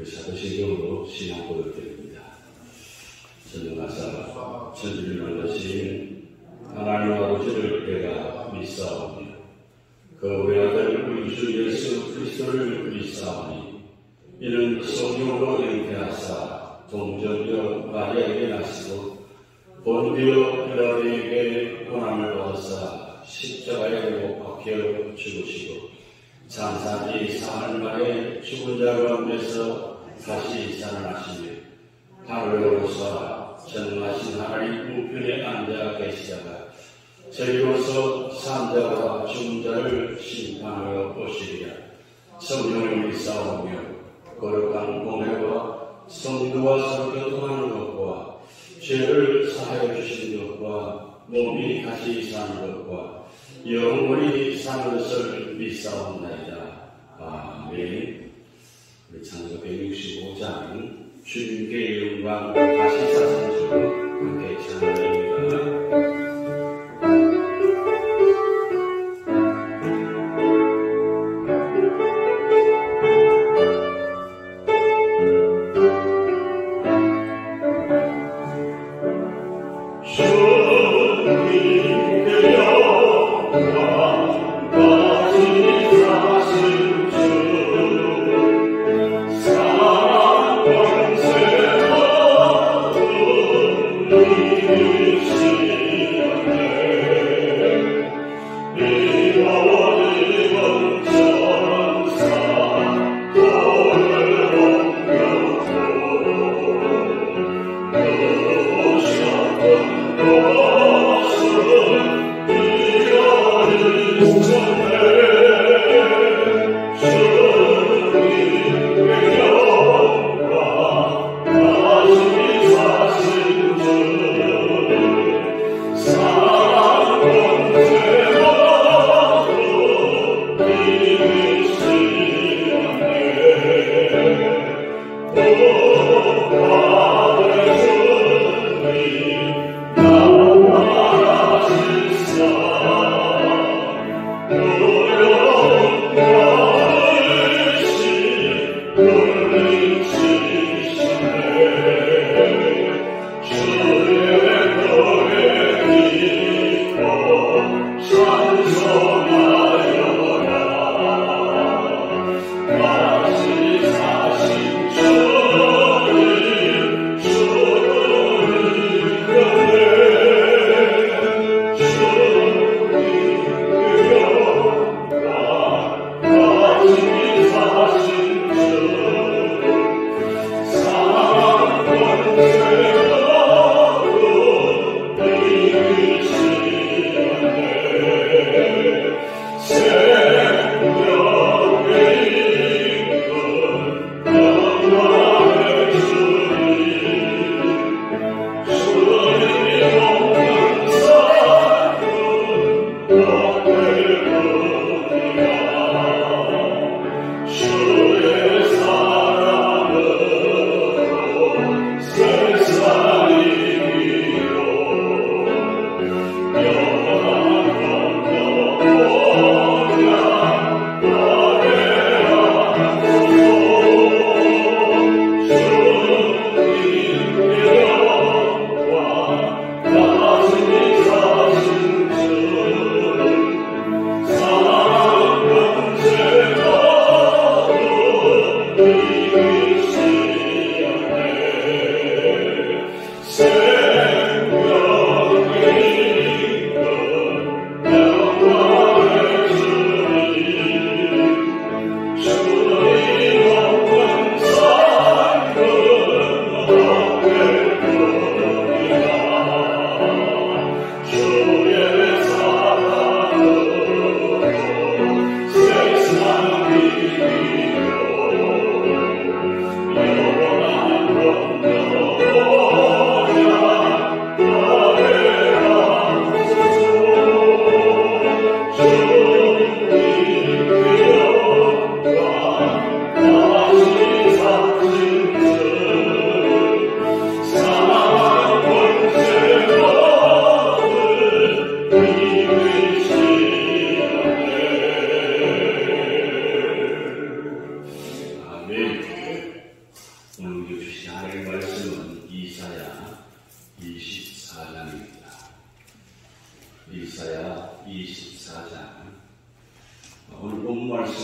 사도신경으로 신앙 고백드립니다. 전능하사 천지를 만드신 하나님 아버지를 내가 믿사오니 그 외아들 우리 주 예수 그리스도를 믿사오니 이는 성령으로 잉태하사 동정녀 마리아에게 나시고 본디오 빌라도에게 고난을 받으사 십자가에 못 박혀 죽으시고 장사지 사흘 만에 죽은 자 가운데서 다시 살아나시며 하늘에 오르사 전능하신 하나님 우편에 앉아 계시다가 저리로서 산자와 죽은 자를 심판하러 오시리라. 성령을 믿사오며 거룩한 공회와 성도와 서로 교통하는 것과 죄를 사하여 주시는 것과 몸이 다시 사는 것과 영원히 사는 것을 믿사옵나이다. 아멘. 우리 창세기 165장 주님께 영광 다시 사신 주 함께 찬양합니다.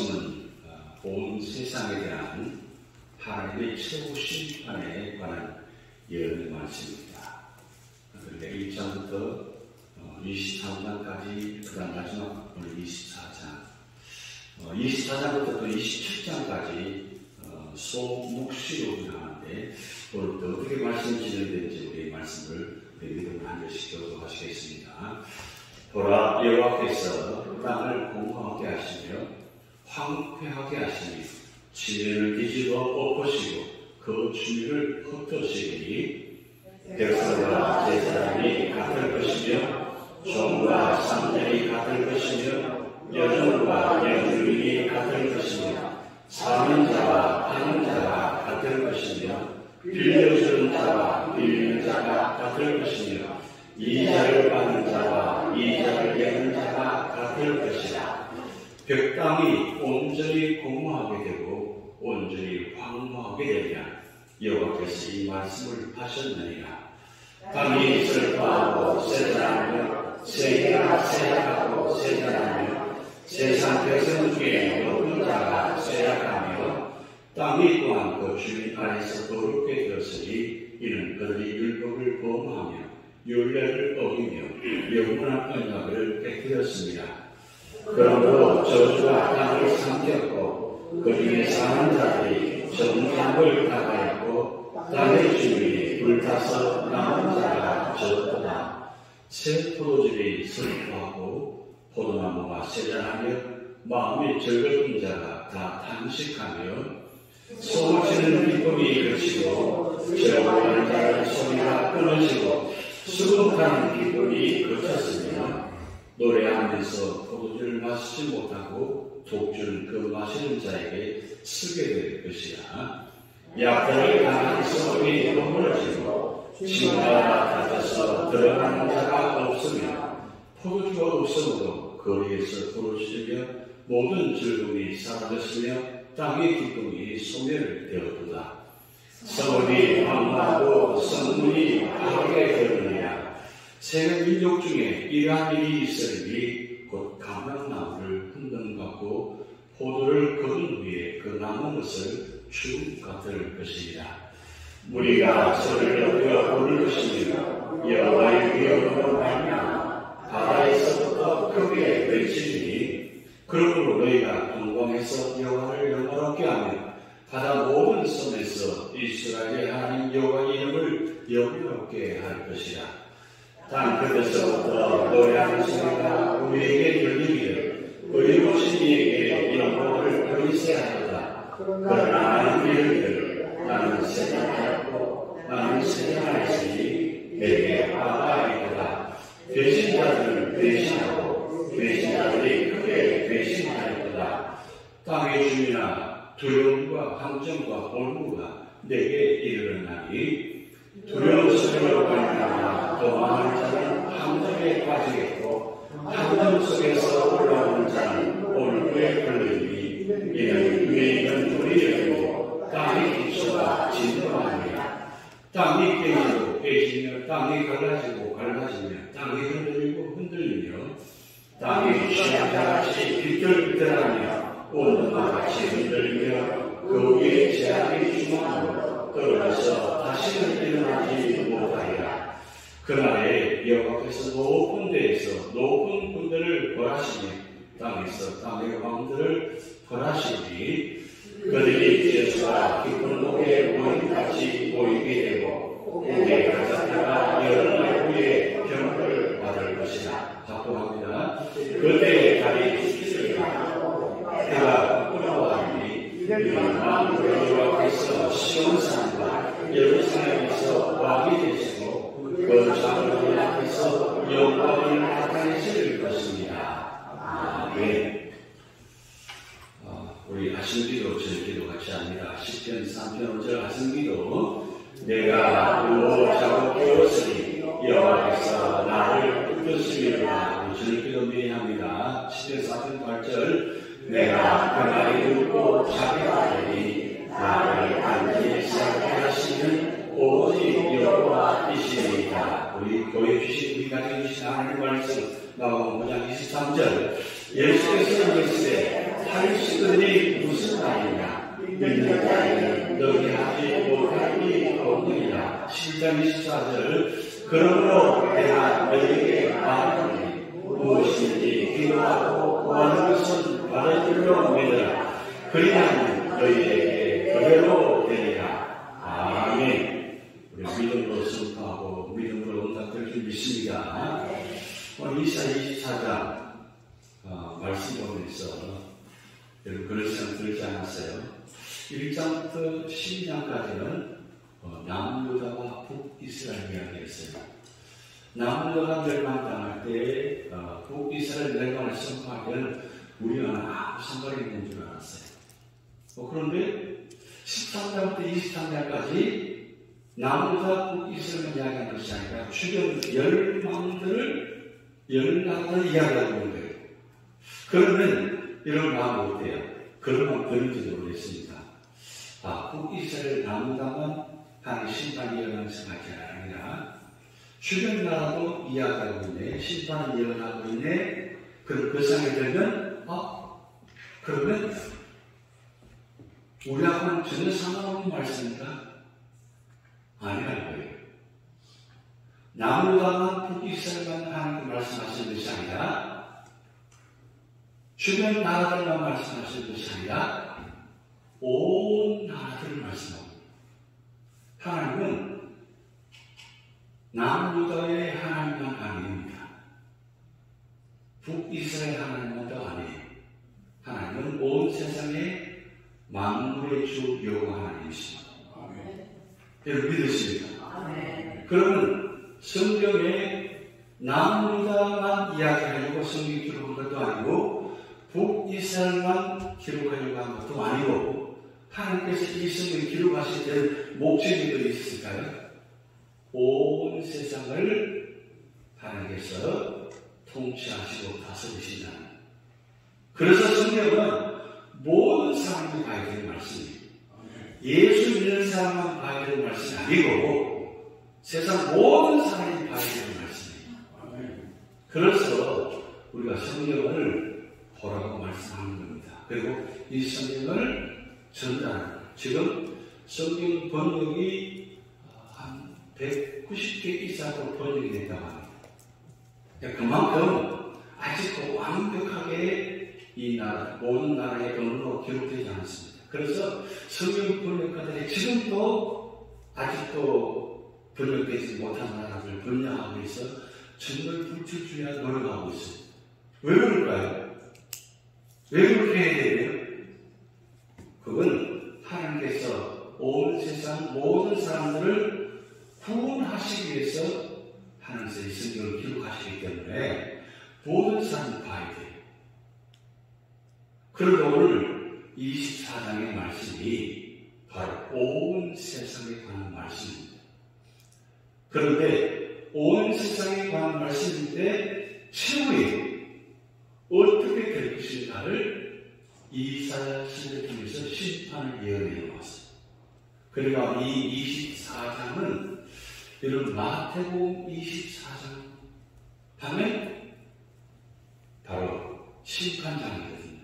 말씀은 온 세상에 대한 하나님의 최후 심판에 관한 예언의 말씀입니다. 그러니까 1장부터 23장까지, 그 다음 마지막 오늘 24장, 24장부터 또 27장까지 소묵시로 나가는데, 오늘 또 어떻게 말씀이 진행되는지 우리의 말씀을 믿음을 한 절씩 교도하시겠습니다. 보라, 여호와께서 땅을 공허하게 하시며 황폐하게 하시니 지면을 뒤집어 엎으시고 그 주위를 흩으시니 백성과 제사장이 같을 것이며 종과 상전이 같을 것이며 여종과 여주인이 같을 것이며 사는 자와 파는 자가 같을 것이며 빌려주는 자와 빌리는 자가 같을 것이며 이자를 받는 자와 이자를 내는 자가 같을 것이라. 벽땅이 온전히 공허하게 되고 온전히 황무하게 되리라. 여호와께서 이 말씀을 하셨느니라. 땅이 슬퍼하고 쇠잔하며 세계가 쇠약하고 쇠잔하며 세상 백성 중에 높은 자가 쇠약하며 땅이 또한 그 주인 안에서 더럽게 되었으니 이는 그들이 율법을 범하며 율례를 어기며 영원한 언약을 깨뜨렸습니다. 그러므로 저주가 땅을 삼켰고 그 중에 사는 자들이 정탐을 당하였고 땅의 주인이 불타서 남은 자가 적었다. 새 포도즙이 슬퍼하고 포도나무가 쇠잔하며 마음이 즐거운 자가 다 탄식하며 소모치는 기쁨이 그치고 즐거워하는 자의 소리가 끊어지고 수국하는 기쁨이 그쳤으며 노래하면서 포도주를 마시지 못하고 독주는 그 마시는 자에게 쓰게 될 것이라. 약탈을 당한 소금이 허물어지고 징가가 닫아서 들어가는 자가 없으며 포도주가 없어도 거리에서 부러지며 모든 즐거움이 사라졌으며 땅의 기쁨이 소멸되었도다. 성읍이 황무하고 성문이 파괴 되느니라. 새 민족 중에 이러한 일이 있으리니 곧 감람나무를 흔든받고 포도를 거둔 후에 그 남은 것을 죽음 같을 것이니라. 무리가 소리를 높여 부를 것이며 여호와의 위엄으로 말미암아 바다에서부터 크게 외치리니 그러므로 너희가 동방에서 여호와를 영화롭게 하며 바다 모든 섬에서 이스라엘의 하나님 여호와의 이름을 영화롭게 할 것이라. 땅 끝에서부터 노래하는 소리가 우리에게 들리기를 의로우신 이에게 영광을 돌리세하도다. 그러나 나는 이르기를 나는 세상하였고 나는 세상하였으니 내게 화가 있도다. 배신자들을 배신하고 배신자들이 크게 배신하였도다. 땅의 주민아 두려움과 함정과 올무가 내게 이르렀나니 두려운 소리로 말미암아 도망하는 자는 함정에 빠지겠고 함정 속에서 올라오는 자는 올무에 걸리니 이는 위에 있는 불이 열리고 땅의 기초가 진동하니라. 땅이 깨지고 깨지며 땅이 갈라지고 갈라지며 땅이 흔들리고 흔들리며 땅이 시험자같이 비틀비틀하며 온도가 같이 흔들리며 그 위에 재앙이 중앙으로 떨어져서 다시는 일어나지 못하리라. 그날에 여호와께서 높은 데에서 높은 군대를 벌하시며 땅에서 땅의 왕들을 벌하시니 그들이 제수와 깊은 목에 모임같이 모이게 되고 목에 가자다가 여러 날 후에 병을 받을 것이라. 확보합니다. 그때의 달이 휘슬리고 해가 끓어가니 이는 만물의 여호와께서 시온산과 예루살렘에서 왕이 되시고 그 자녀들 앞에서 영광을 나타내실 것입니다. 아멘. 우리 아신기도 저녁기도 같이 합니다. 10편 3편 5절 아신기도 내가 누워 자고 깨웠으니 여호와께서 나를 붙드시리라. 저녁기도 매일 합니다. 10편 4편 8절 내가 그날이 눕고 자기가 되니 나를 안지 시작게 하시는 오직 여호와이시니이다. 우리 교회 주신 우리 가정에 주신 하나님 말씀 마가복음 5장 23절 예수께서 이르시되 80은 믿는 자에게 너희 하지 못할 일이 없느니라. 11장 24절. 그러므로 내가 너희에게 말하노니 무엇이든지 기도하고 구하는 것은 받을 줄로 믿으라. 그리하면 너희에게 그대로 되리라. 아멘. 우리 믿음으로 선포하고 믿음으로 응답될 줄 믿습니다. 이사야 24장 말씀 보면서 여러분 그런 생각 들지 않았어요? 1장부터 12장까지는 남유다와 북이스라엘 이야기였어요. 남유다가 멸망당할 때 북이스라엘 멸망을 선포하기에는 우리는 아무 상관이 있는 줄 알았어요. 그런데 13장부터 23장까지 남유다 북이스라엘 이야기하는 것이 아니라 주변 열나라를 이야기하고 있는 거예요. 그러면 이런 마음 어때요? 그런 마음 들을지도 모르겠습니다. 북이스라엘 남유다만 하나님의 심판이 일어나는 생각이 아니라 주변 나라도 이야기하고 있네, 심판이 일어나고 있네. 그럼 그 생각이 들면 그러면 우리하고는 전혀 상관없는 말씀인가? 아니라는 거예요. 남유다만 북이스라엘만 하나님 말씀하시는 것이 아니라 주변 나라들만 말씀하시는 것이 아니라 온 나라들을 말씀하고 하나님은 남유다의 하나님만 아닙니다. 북이스라엘 하나님만도 아니에요. 하나님은 온 세상의 만물의 주 여호와 하나님이십니다. 여러분 믿으십니까? 그러면 성경에 남유다만 이야기하려고 성경 기록한 것도 아니고 북이스라엘만 기록하려고 한 것도 아니고 하나님께서 이 성경 기록하실 때는 목적이 또 있을까요? 온 세상을 하나님께서 통치하시고 다스리신다는. 그래서 성경은 모든 사람들이 봐야 되는 말씀이에요. 예수 믿는 사람만 봐야 되는 말씀이 아니고 세상 모든 사람이 봐야 되는 말씀이에요. 그래서 우리가 성경을 보라고 말씀하는 겁니다. 그리고 이 성경을 전달하는 거예요. 지금 성경 번역이 한 190개 이상으로 번역이 됐다고 합니다. 그만큼 아직도 완벽하게 이 나라, 모든 나라의 언어로 기록되지 않았습니다. 그래서 성경 번역가들이 지금도 아직도 번역되지 못한 나라를 번역하고 있어 정말 불출주의하게 노력하고 있어요. 왜 그럴까요? 왜 그렇게 해야 돼요? 그건 하나님께서 온 세상 모든 사람들을 구원하시기 위해서 하나님께서 이 성경을 기록하시기 때문에 모든 사람을 봐야 돼요. 그런데 오늘 24장의 말씀이 바로 온 세상에 관한 말씀입니다. 그런데 온 세상에 관한 말씀인데 최후에 어떻게 될 것인가를 이사야 시를 통해서 심판을 예언해 놓았어요. 그러니까 이 24장은 여러분 마태복음 24장 하면 바로 심판장이거든요.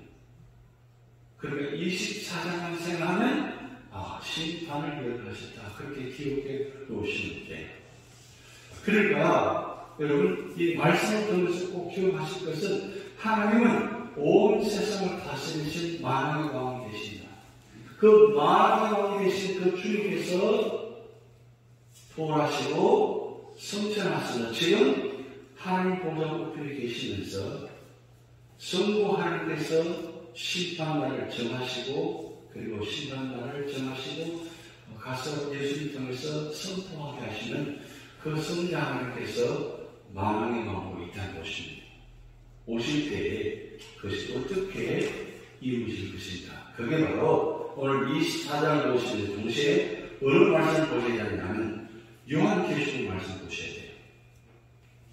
그러니까 24장만 생각하면 심판을 예언하셨다. 그렇게 기록해 놓으시면 돼요. 그러니까 여러분 이 말씀을 통해서 꼭 기억하실 것은 하나님은 온 세상을 다스리신 만왕의 왕이 되신다. 그 만왕의 왕이 되신 그 주님께서 부활하시고 성천하시는 지금 하나님 보좌 우편에 계시면서 성부 하나님께서 심판날을 정하시고 그리고 심판날을 정하시고 가서 예수님 통해서 선포하게 하시는 그 성자 하나님께서 만왕의 왕으로 이 땅에 오십니다. 오실 때에 그것이 어떻게 이루어질 것인가. 그게 바로 오늘 24장을 보시는 동시에 어느 말씀을 보셔야 되냐면 요한계시록 말씀 보셔야 돼요.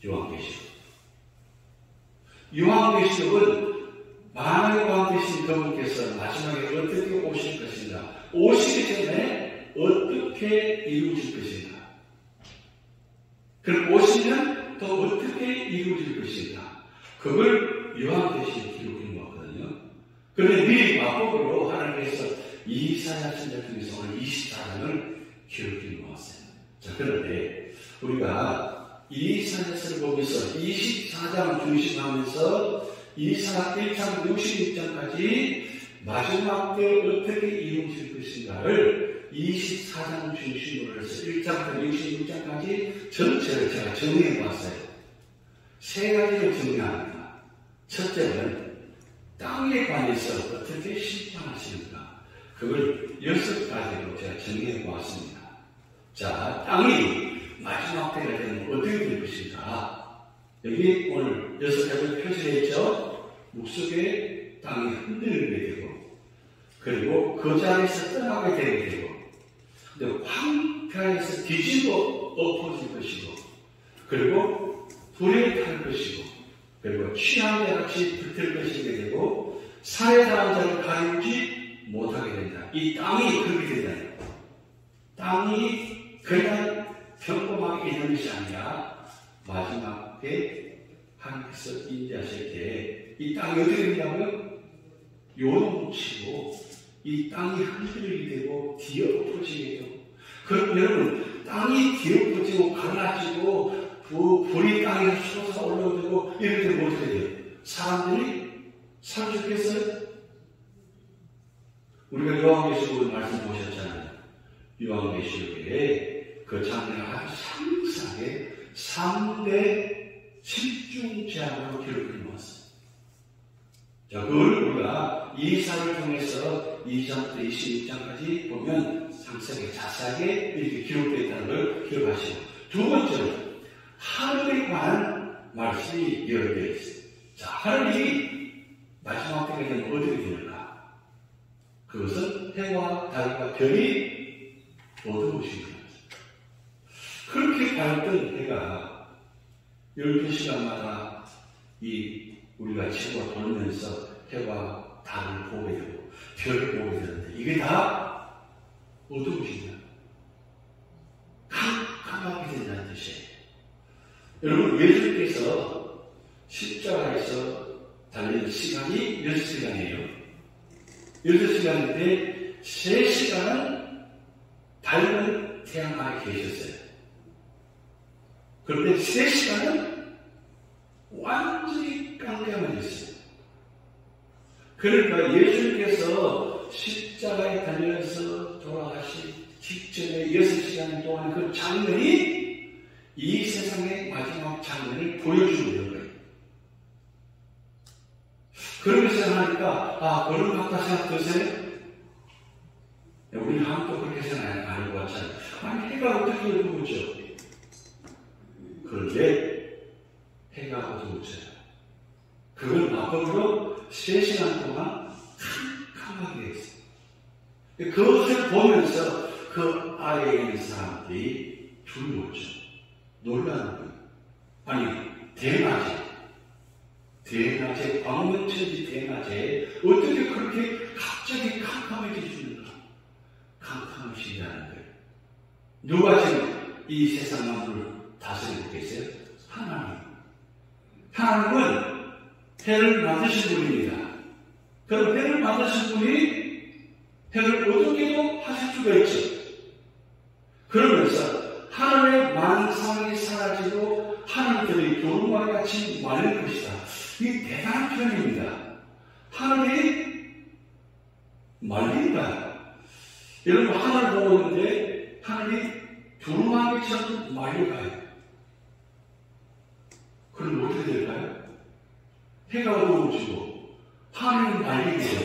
요한계시록. 요한계시록은 만왕의 왕 되신 그분께서 마지막에 어떻게 오실 것인가, 오시기 전에 어떻게 이루어질 것인가, 그럼 오시면 또 어떻게 이루어질 것인가, 그걸 요한계시록 기록해 놓았거든요. 그런데 미리 마법으로 하나님께서 이사야 이사 1장 66장까지 마지막 때 어떻게 이루어질 것인가를 24장 중심으로 해서 1장부터 66장까지 전체를 제가 정리해 봤어요. 세 가지를 정리합니다. 첫째는 땅에 관해서 어떻게 심판하시는가. 그걸 6가지로 제가 정리해 보았습니다. 자, 땅이 마지막 때가 되면 어떻게 될 것인가. 여기 오늘 6가지를 표시했죠. 물속에 땅이 흔들리게 되고, 그리고 그 자리에서 떠나게 되게 되고, 근데 황폐에서 뒤집어 엎어질 것이고, 그리고 불에 탈 것이고, 그리고 취한 자같이 붙을 것이게 되고, 살해당한 자를 가리우지 못하게 된다. 이 땅이 그렇게 된다. 땅이 그냥 평범하게 있는 것이 아니라 마지막 때 하나님께서 인자하실 때 이 땅이 어떻게 된다고요? 요동치고 이 땅이 흔들리게 되고 뒤엎어지게 되고, 그럼 여러분 땅이 뒤엎어지고 갈라지고 불이 땅에 솟아 올라오고 이렇게 되면 어떻게 돼요? 사람들이 살 수 있겠어요? 우리가 요한계시록 말씀 보셨잖아요. 요한계시록에 그 장면을 아주 상세하게 3대 집중제약으로 기록해 놓았어요. 자, 그걸 우리가 이사를 통해서 2장부터 26장까지 보면 상세하게 자세하게 이렇게 기록되어 있다는 걸 기억하시고, 두 번째로 하늘에 관한 말씀이 여러 개 있어요. 자, 하늘이 마지막 때가 되면 어떻게 되는가? 그것은 해와 달과 별이 어두우신 거예요. 그렇게 밝던 해가 12시간마다 우리가 지구가 돌면서 해와 달을 보게 되고 별을 보게 되는데, 이게 다 어두우신 거예요. 캄캄하게 된다는 뜻이에요. 여러분, 예수께서 십자가에서 달리는 시간이 6시간이에요. 6시간인데 3시간은 밝은 태양 아래 계셨어요. 그런데 3시간은 완전히 깜깜해 있어요. 그러니까 예수님께서 십자가에 달려서 돌아가신 직전에 6시간 동안 그 장면이 이 세상의 마지막 장면을 보여주는 거예요. 그렇게 생각하니까, 그런 것 같다 생각 드세요? 우리는 한국도 그렇게 생각 안 해봤잖아요. 아니, 해가 어떻게 어두워져? 그런데 해가 어두워져요. 그걸 마법으로 3시간 동안 캄캄하게 했어요. 그것을 보면서 그 아래에 있는 사람들이 두려웠죠. 놀라는 거예요. 아니, 대낮에 광명천지 대낮에 어떻게 그렇게 갑자기 캄캄해지시는가? 캄캄하시다는 거예요. 누가 지금 이 세상 만물을 다스리고 계세요? 하나님. 하나님은 해를 만드신 분입니다. 그럼 해를 만드신 분이 해를 어떻게도 하실 수가 있죠. 그러면서 하늘의 만상이 사라지고 하늘들이 겨울과 같이 말릴 것이다. 이 대단한 표현입니다. 하늘이 말린다. 여러분, 하늘 보고 있는데 하늘이 두루마기처럼 말려가요. 그럼 어떻게 될까요? 해가 어두워지고 하늘이 말리게 돼요.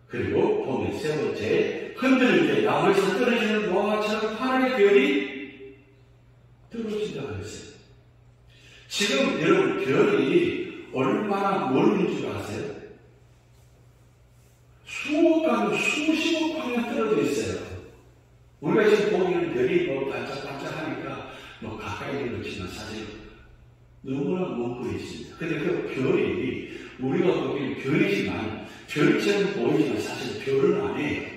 그리고 보면 세 번째, 흔들릴 때 나무에서 떨어지는 무화과처럼 하늘의 별이 떨어진다고 했어요. 지금 여러분, 별이 얼마나 멀은 줄 아세요? 수억만, 수십억 광년 떨어져 있어요. 우리가 지금 보기에는 별이 반짝반짝하니까 가까이 있는 것이지만 사실 너무나 먼 거에 있습니다. 근데 그 별이 우리가 보기에는 별이지만, 별처럼 보이지만 사실 별은 아니에요.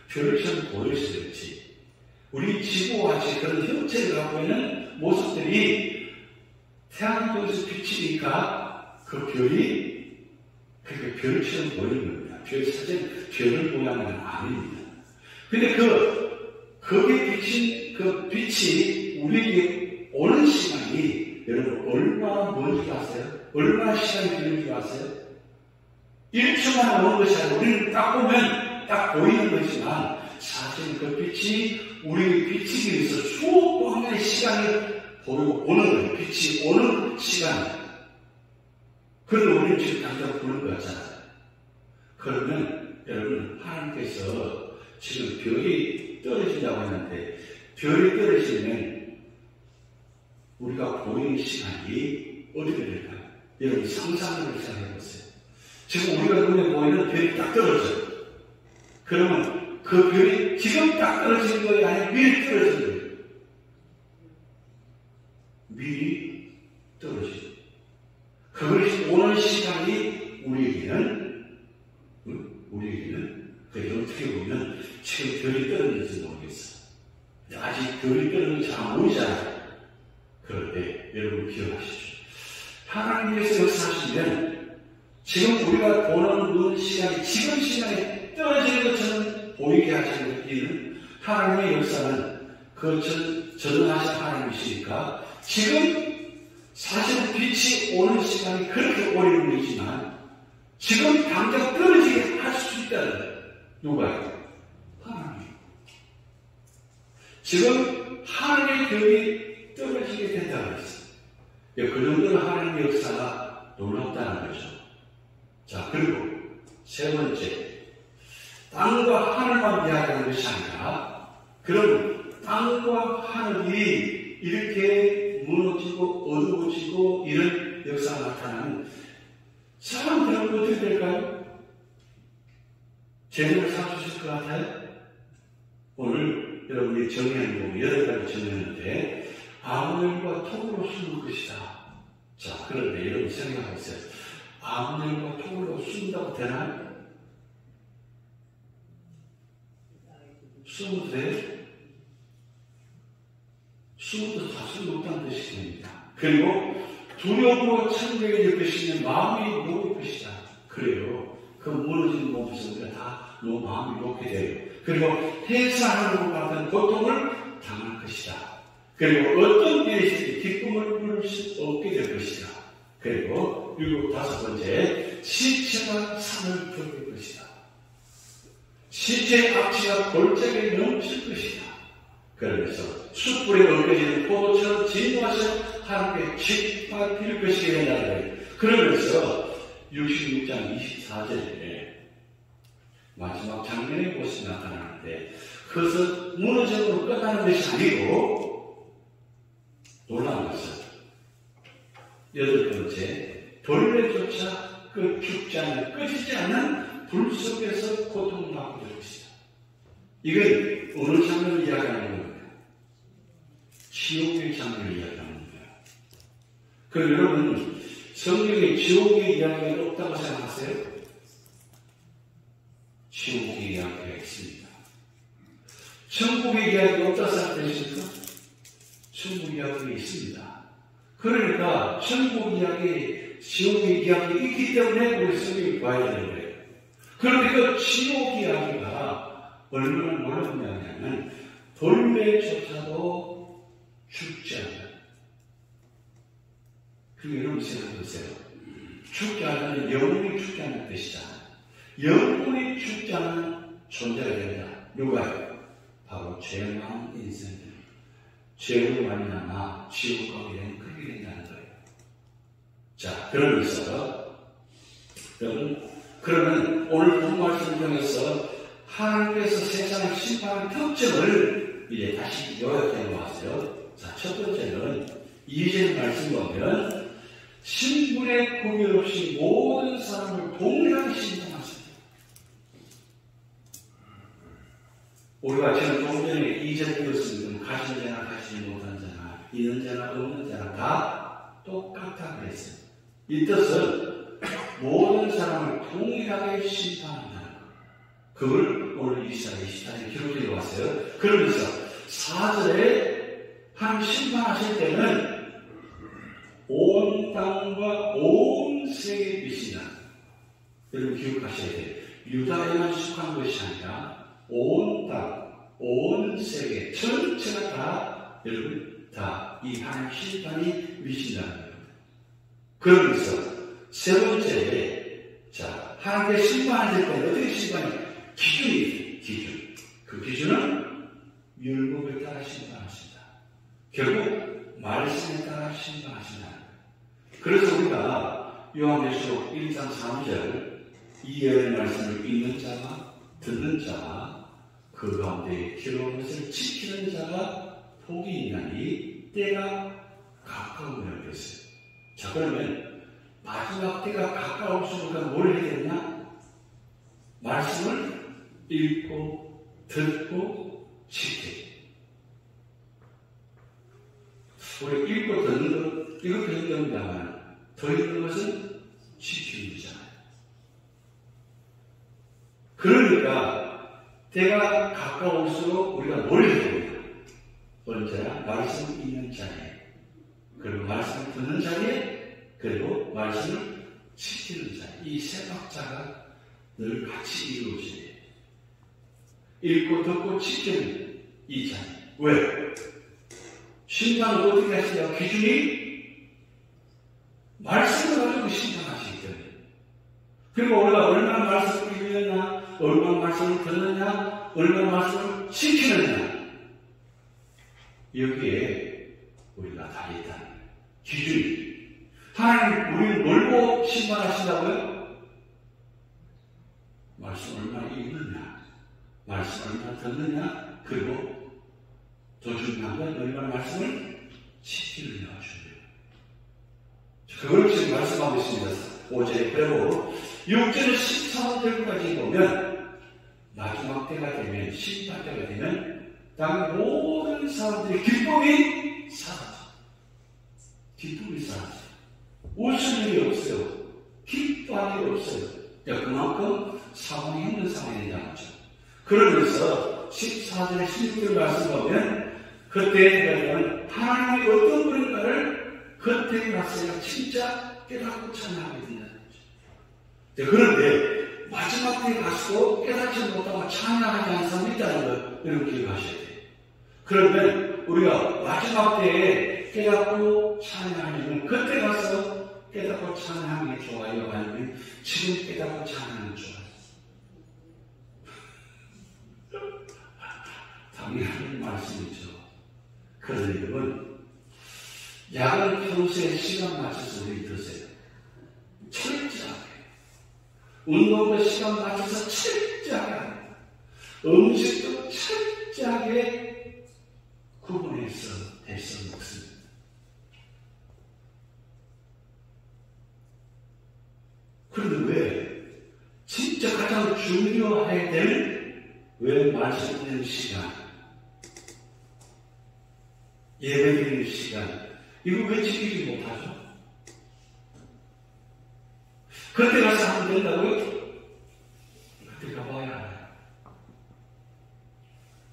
별처럼 보여서 그렇지. 우리 지구와 같이 그런 형체를 갖고 있는 모습들이 태양권에서 비치니까 그 별이 그렇게 별처럼 보이는 겁니다. 사실 별을 모양은 아닙니다. 근데 거기에 비친 그 빛이 우리에게 오는 시간이 여러분 얼마나 먼지 아세요? 얼마나 시간이 걸리는지 아세요? 1초만 오는 것이 아니라 우리는 딱 보면 딱 보이는 거지만 사실 그 빛이 우리 비치기 위해서 수억 번의 시간을 보는 거예요. 빛이 오는 시간. 그걸 우리는 지금 당장 보는 거잖아요. 그러면 여러분 하나님께서 지금 별이 떨어진다고 했는데 별이 떨어지면 우리가 보이는 시간이 어떻게 될까요? 여러분 상상을 해보세요. 지금 우리가 눈에 보이는 별이 딱 떨어져요. 그러면 그 별이 지금 딱 떨어지는 거예요? 아니면 미리 떨어지는 거예요? 미리 떨어지죠. 그것이 오는 시간이 우리에게는 그게 어떻게 보면 지금 별이 떨어지는지 모르겠어요. 아직 별이 떨어지는 게 잘 안 보이잖아요. 그럴 때 여러분 기억하십시오. 하나님께서 역사하시면 지금 우리가 보는 눈 시간이 지금 시간에 떨어지는 것처럼 보이게 하시는 이유는 하나님의 역사는 그 전능하신 하나님이시니까 지금 사실 빛이 오는 시간이 그렇게 오래 걸리지만 지금 당장 떨어지게 할 수 있다는 거예요. 누가요? 하나님. 지금 하늘의 별이 떨어지게 된다고 했어요. 그 정도로 하나님의 역사가 놀랍다는 거죠. 자, 그리고 세 번째, 땅과 하늘만 이야기하는 것이 아니라, 그럼 땅과 하늘이 이렇게 무너지고 어두워지고 이런 역사가 나타나는 사람들은 어떻게 될까요? 제대로 살아주실 것 같아요? 오늘 여러분이 정리한 부분 8가지 정리했는데 아무늘과 톡으로 숨을 것이다. 자, 그런데 여러분 생각해보세요. 아무늘과 톡으로 숨다고 되나요? 숨어도 돼요? 숨어도 다 숨이 없다는 뜻이 됩니다. 그리고 두려움으로 천국에 될 것이면 마음이 녹을 것이다. 그래요. 그 무너진 몸에서 우리가 다 너무 마음이 녹게 돼요. 그리고 해산하는 것 같은 고통을 당할 것이다. 그리고 어떤 일이든지 기쁨을 부를 수 없게 될 것이다. 그리고 5번째, 시체가 산을 덮을 것이다. 시체의 악취가 골짜기에 넘칠 것이다. 그러면서 숯불에 얽혀지는 포도처럼 진노하신 하나님께 짓밟힐 것이게 된다는 거예요. 그러면서 66장 24절에 마지막 장면의 모습이 나타나는데 그것은 무너짐으로 끝나는 것이 아니고 놀라운 것은 8번째, 벌레조차 그 죽지 않는 꺼지지 않는 불 속에서 고통을 받게 될 것이다. 이건 어느 장면을 이야기하는 겁니까? 지옥의 장면을 이야기하는 거예요. 그럼 여러분 성경에 지옥의 이야기가 없다고 생각하세요? 지옥의 이야기가 있습니다. 천국의 이야기가 없다고 생각하십니까? 천국 이야기가 있습니다. 그러니까 천국 이야기, 지옥의 이야기가 있기 때문에 우리 성경을 봐야 되는 거예요. 그런데 그 지옥 이야기가 얼마나 놀라운 이야기냐면 벌레조차도 죽지 않는. 그게 여러분 생각해보세요. 죽지 않는 영혼이 죽지 않는 뜻이잖아요. 영혼이 죽지 않는 존재가 된다. 누가요? 바로 죄 많은 인생들. 죄로 말미암아 지옥 가게 되는 그게 된다는 거예요. 자, 그러면서 여러분, 그러면 오늘 본 말씀 중에서 하나님께서 세상을 심판하는 특징을 이제 다시 요약해 놓았어요. 자, 첫 번째는 2절 말씀 보면 신분의 구별 없이 모든 사람을 동일하게 심판하십니다. 우리가 지금 좀 전에 2절 읽었습니다. 가진 자나 가지지 못한 자나 있는 자나 없는 자나 다 똑같다 그랬어요. 이 뜻은 모든 사람을 동일하게 심판한다는 것. 그걸 오늘 24장 24절에 기록해 왔어요. 그러면서 4절에 하나님 심판하실 때는 온 땅과 온 세계에 빛이다. 여러분 기억하셔야 돼요. 유다에만 속한 것이 아니라 온 땅, 온 세계 전체가 다 여러분 다 이 하나님 심판이 미친다는 겁니다. 그러면서 세 번째, 자, 하나님께 심판할 때 어떻게 심판해? 기준이 있어요. 기준. 그 기준은 율법에 따라 심판하신다. 결국 말씀에 따라 심판하신다. 그래서 우리가 요한계시록 1장 3절 이 예언의 말씀을 읽는 자와 듣는 자와 그 가운데 기록한 것을 지키는 자가 복이 있나니 때가 가까우면 그랬어요. 자, 그러면 마지막 때가 가까울수록 우리가 뭘 해야 되냐? 말씀을 읽고 듣고 지키고. 우리 읽고 듣는 것, 이거 배운다면 더 있는 것은 지키는 거잖아요. 그러니까 때가 가까울수록 우리가 뭘 해야 됩니까? 언제나 말씀을 읽는 자리에, 그리고 말씀을 듣는 자리에, 그리고 말씀을 지키는 자리에, 이 세 박자가 늘 같이 이루어지네. 읽고 듣고 지키는 이 자리. 왜? 심판을 어떻게 하시냐? 기준이 말씀을 가지고 심판하시기 때문에. 그리고 우리가 얼마나 말씀을 읽느냐, 얼마나 말씀을 듣느냐, 얼마나 말씀을 지키느냐, 여기에 우리가 다 있다는 기준이. 하나님 우리를 뭘 보고 심판하신다고요? 말씀 얼마나 읽느냐, 말씀 얼마나 듣느냐, 그리고 더 중요한 건 얼마나 말씀을 지키느냐 중요해요. 그걸 지금 말씀하고 있습니다. 5절에 그리고 6절에 14절까지 보면 마지막 때가 되면, 심판 때가 되면 땅 모든 사람들의 기쁨이 사라져. 기쁨이 사라져. 웃을 일이 없어요. 기뻐할 일이 없어요. 그만큼 상황이 힘든 상황이 된다는 거죠. 그러면서 14절 16절 말씀 보면 그때에 되면 하나님이 어떤 분인가를 그때에 가서야 진짜 깨닫고 찬양하게 된다는 거죠. 그런데 마지막 때에 가서도 깨닫지 못하고 찬양하지 않는 사람이 있다는 걸 여러분 기억하셔야 돼요. 그러면 우리가 마지막 때에 깨닫고 찬양하면 그때 가서 깨닫고 찬양하는 게 좋아요? 아니면 지금 깨닫고 찬양하는 게 좋아요? 당연한 말씀이죠. 그런 이름은 약은 평소에 시간 맞춰서 우리 드세요. 철저하게. 운동도 시간 맞춰서 철저하게. 음식도 철저하게 구분해서 해서 먹습니다. 그런데 왜 진짜 가장 중요해야 될 왜 말씀 듣는 시간, 예배 드리는 시간, 이거 왜 지키지 못하죠? 그때 가서 하면 된다고요? 그때 가봐야 알아요.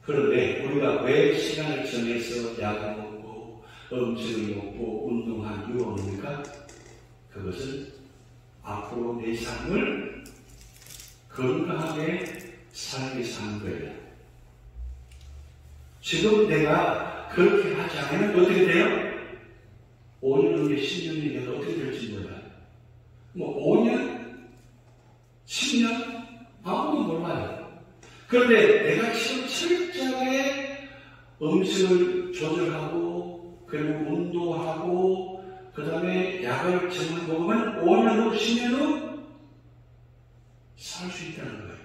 그런데 우리가 왜 시간을 정해서 약을 먹고 음식을 먹고 운동하는 이유가 뭡니까? 그것은 앞으로 내 삶을 건강하게 살기 위해서 하는 거예요. 지금 내가 그렇게 하지 않으면 어떻게 돼요? 5년 후에 10년이 내가 어떻게 될지 몰라요. 5년? 10년? 아무도 몰라요. 그런데 내가 지금 철저하게 음식을 조절하고, 그리고 운동하고, 그 다음에 약을 정말 먹으면 5년 후, 10년 후 살 수 있다는 거예요.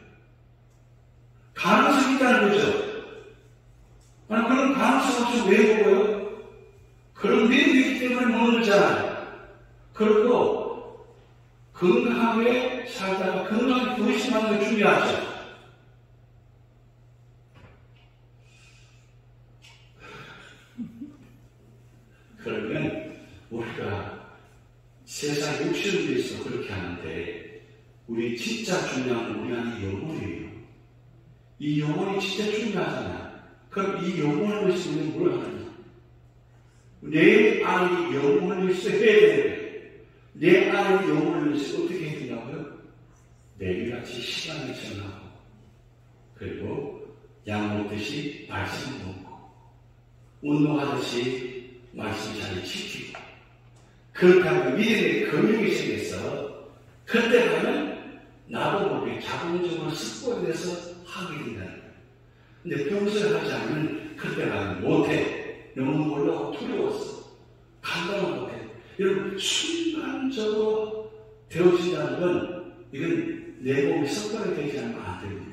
가능성이 있다는 거죠. 아니, 그런 가능성 없이 왜 먹어요? 그런 믿음이 있기 때문에 먹는 거잖아요. 그리고 건강하게 살다가 건강하게 부심하는 게 중요하죠. 그러면 우리가 세상 육신을 위해서 그렇게 하는데 우리 진짜 중요한 건 우리 안에 영혼이에요. 이 영혼이 진짜 중요하잖아. 그럼 이 영혼을 위해서 우리는 뭘 하느냐? 내 안에 영혼을 위해서 해야 되는 거예요. 내 안에 영혼을 위해서 어떻게 해야 되냐고요? 매일같이 시간을 정하고, 그리고 약 먹듯이 말씀을 먹고, 운동하듯이 말씀 잘 지키고, 그렇게 하면 믿음의 근육이 생겨서 그때 가면 나도 모르게 자동적으로 습관이 돼서 하게 된다는 거예요. 근데 평소에 하지 않으면 그때 가면 못해. 너무 놀라고 두려웠어. 감당을 못해. 여러분 순간적으로 되어진다는 건 이건 내 몸이 습관이 되지 않으면 안 됩니다.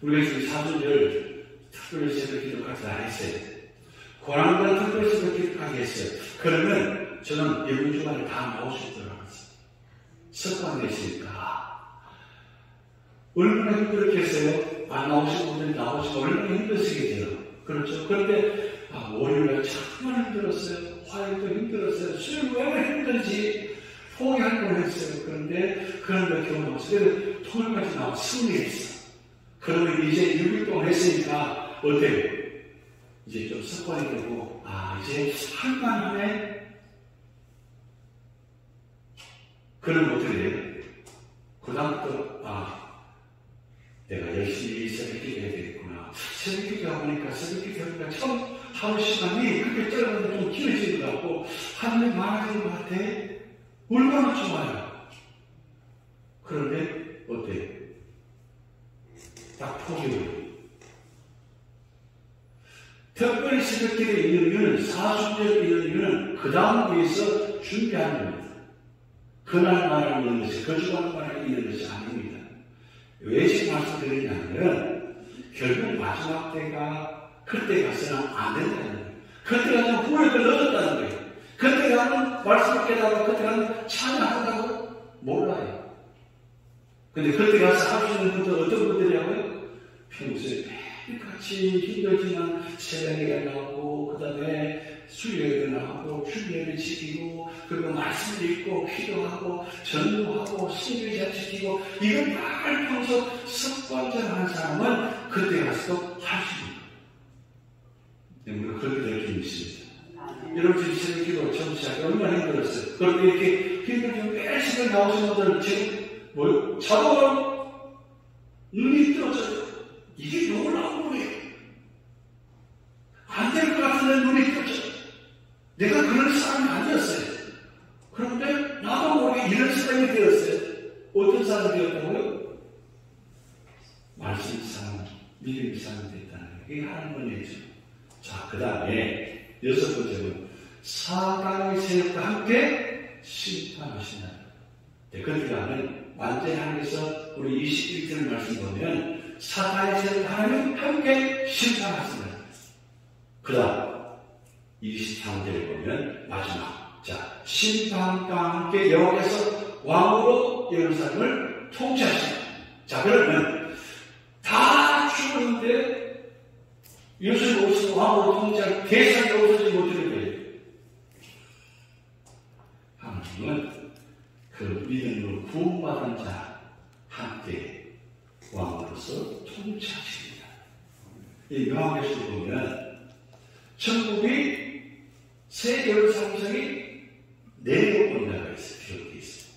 우리가 지금 사순절 특별히 새벽 기도까지 안 했어요. 고난과 특별히 새벽 기도까지 했어요. 그러면 저는 이번 주간에 다 나올 수 있도록 하겠어요. 습관이 됐으니까. 얼마나 힘들었겠어요? 안 나오신 분들이 나오시면 얼마나 힘드시겠어요? 그렇죠? 그런데 월요일에 정말 힘들었어요. 화요일도 힘들었어요. 수요일 왜 힘든지 포기할 뻔했어요. 그런데 그런 걸 경험하면서 토요일까지 나와 승리했어. 그러면 이제 6일 동안 했으니까 어때요? 이제 좀 습관이 되고 이제 할만하네. 그러면 어떻게 돼요? 그 다음부터 내가 열심히 새벽기도 해야 되겠구나. 새벽기도 하니까 새벽기도 하니까 처음 하루 시간이 그렇게 짧은데 좀 길어지는 것 같고 하늘이 많아지는 것 같아. 얼마나 좋아요. 그런데 어때요? 딱 포기해요. 특별히 새벽기도에 있는 이유는 사순절에 있는 이유는 그 다음 위해서 준비하는 겁니다. 그날만 있는 것이 그 주간만 있는 것이 아닙니다. 왜 지금 말씀드리냐면 결국 마지막 때가 그때 가서는 안 된다는 거예요. 그때 가서는 후회를 얻었다는 거예요. 그때 가면 말씀을 깨달아 그때 가면 찬양한다고 몰라요. 근데 그때 가서 할 수 있는 분들 어떤 분들이라고요? 평소에 매일같이 힘들지만 새벽에 나오고 그 다음에 수요일에 나오고 주일을 지키고 그리고 말씀을 읽고 기도하고 전도하고 신경을 지키고 이런 말 평소 습관적으로 하는 사람은 그때 가서도 할 수 있는 우리가 그렇게 될 수 있습니다. 여러분 지금 새벽 기도 처음 시작해 얼마나 힘들었어요. 그런데 이렇게 힘들면 매일 새벽 나오시는 분들은 지금 자동으로 눈이 뜨어져요. 이게 놀라운 거예요. 안 될 것 같은데 눈이 뜨어져요. 내가 그런 사람이 아니었어요. 그런데 나도 모르게 이런 사람이 되었어요. 어떤 사람이 되었다고요? 말씀 사람, 믿음의 사람이 됐다는 거예요. 이게 하나님의 은혜죠. 자, 그 다음에 여섯 번째는 사단의 세력과 함께 심판하신다. 그렇게 하면 완전히 하나님께서 우리 21절 말씀 보면 사단의 세력과 하나님 함께 심판하신다. 그 다음 23절에 보면 마지막 심판과 함께 여호와께서 왕으로 예루살렘을 통치하신다. 자, 그러면 다 죽었는데 예수님 오신 왕으로 통치할 대상이 없어지지 못하는 거예요. 하나님은 그 믿음으로 구원받은 자 함께 왕으로서 통치하십니다. 이 요한계시록 보면 천국이 새 예루살렘이 내려온다고 했어요. 기록되어 있어요.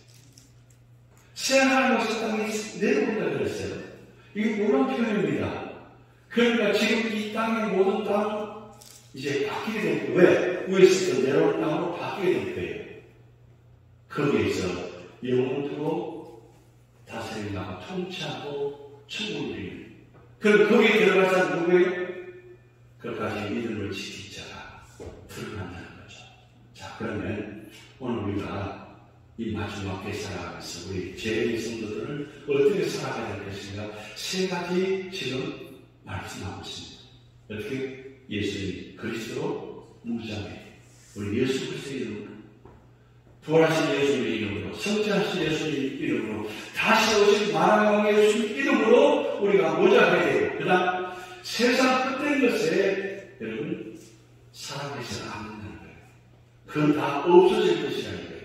새 하나님의 땅이 내려온다고 했어요. 이게 놀라운 표현입니다. 그러니까 지금 이 땅의 모든 땅은 이제 바뀌게 될 거예요. 왜? 위에 있었던 내려온 땅으로 바뀌게 될 거예요. 거기에서 영원토록 다스리고 통치하고 천국을 이루는. 그럼 거기에 들어갈 사람 누구예요? 그까지 믿음을 지킬 자가 드러난다는 거죠. 자, 그러면 오늘 우리가 이 마지막 때 살아가면서 우리 죄의 성도들을 어떻게 살아가야 될 것인가 세 가지 지금 말씀하고 있습니다. 어떻게? 예수님 그리스도로 무장해 우리 예수 그리스도의 이름으로 부활하신 예수님의 이름으로 성취하신 예수님의 이름으로 다시 오신 만왕의 예수님의 이름으로 우리가 무장해야 돼요. 그 다음 세상 끝된 것에 여러분 살아계셔서 안 된다는 거예요. 그건 다 없어질 것이라는 거예요.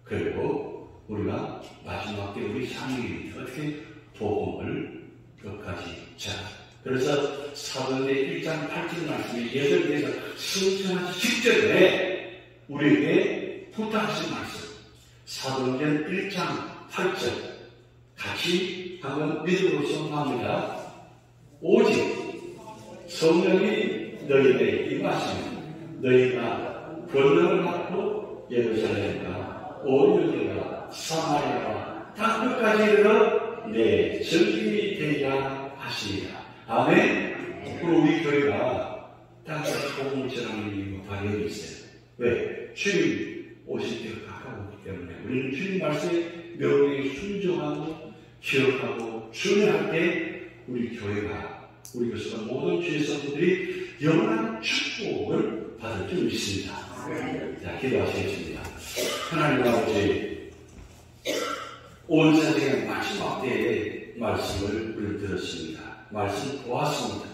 그리고 우리가 마지막 때 우리 상황이 어떻게 복음을 끝까지 전하자. 그래서 사도행전 1장 8절 말씀이 예수에 대해서 승천하기 직전에 우리에게 부탁하신 말씀. 사도행전 1장 8절 같이 한번 믿음으로 선포합니다. 오직 성령이 너희에게 임하시면 너희가 권능을 받고 예루살렘과 온 유대와 사마리아와 땅 끝까지 이르러 내 증인이 되리라 하시니라. 아멘. 우리 교회가 땅끝 복음을 전하는 이유가 바로 여기 있어요. 왜? 주님 오실 때가 가까웠기 때문에 우리는 주님 말씀에 명령에 순종하고 기억하고 준행할 때 우리 교회가 우리 교수가 모든 주의 성도들이 영원한 축복을 받을 줄 믿습니다. 자, 기도하시겠습니다. 하나님 아버지, 온 세상의 마지막 때에 말씀을 우리 들었습니다. 말씀 보았습니다.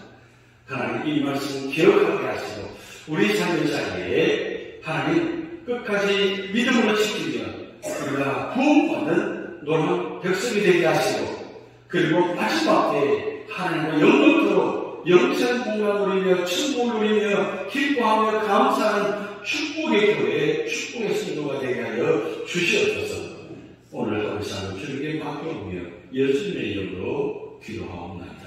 하나님 이 말씀 기억하게 하시고 우리 삶의 자리에 하나님 끝까지 믿음으로 지키며 우리가 구원받는 놀라운 백성이 되게 하시고 그리고 마지막 때에 하나님과 영원토록 영생 공감을 누리며 천국을 누리며 기뻐하며 감사하는 축복의 교회, 축복의 성도가 되게 하여 주시옵소서. 오늘 하루 삶을 주님께 맡겨오며 예수님의 이름으로 기도하옵나이다.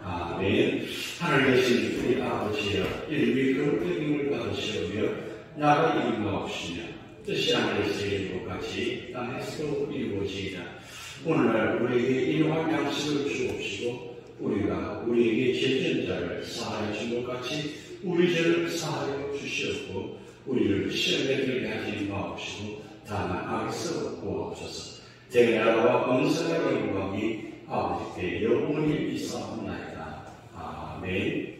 아멘. 하늘 계신 우리 아버지여, 이름이 거룩된 힘을 받으시오며 나가 이루옵시며 뜻이 하늘에서 이룬 것 같이 땅에서도 이루어지이다. 오늘날 우리에게 일용할 양식을 주옵시고 우리에게 죄진 자를 사하여 준 것 같이 우리 죄를 사하여 주시옵고 우리를 시험에 들게 하지 마옵시고 다만 악에서 구하옵소서. 대나라와 권세와 영광이 아버지께 영원히 있사옵나이다. 아멘.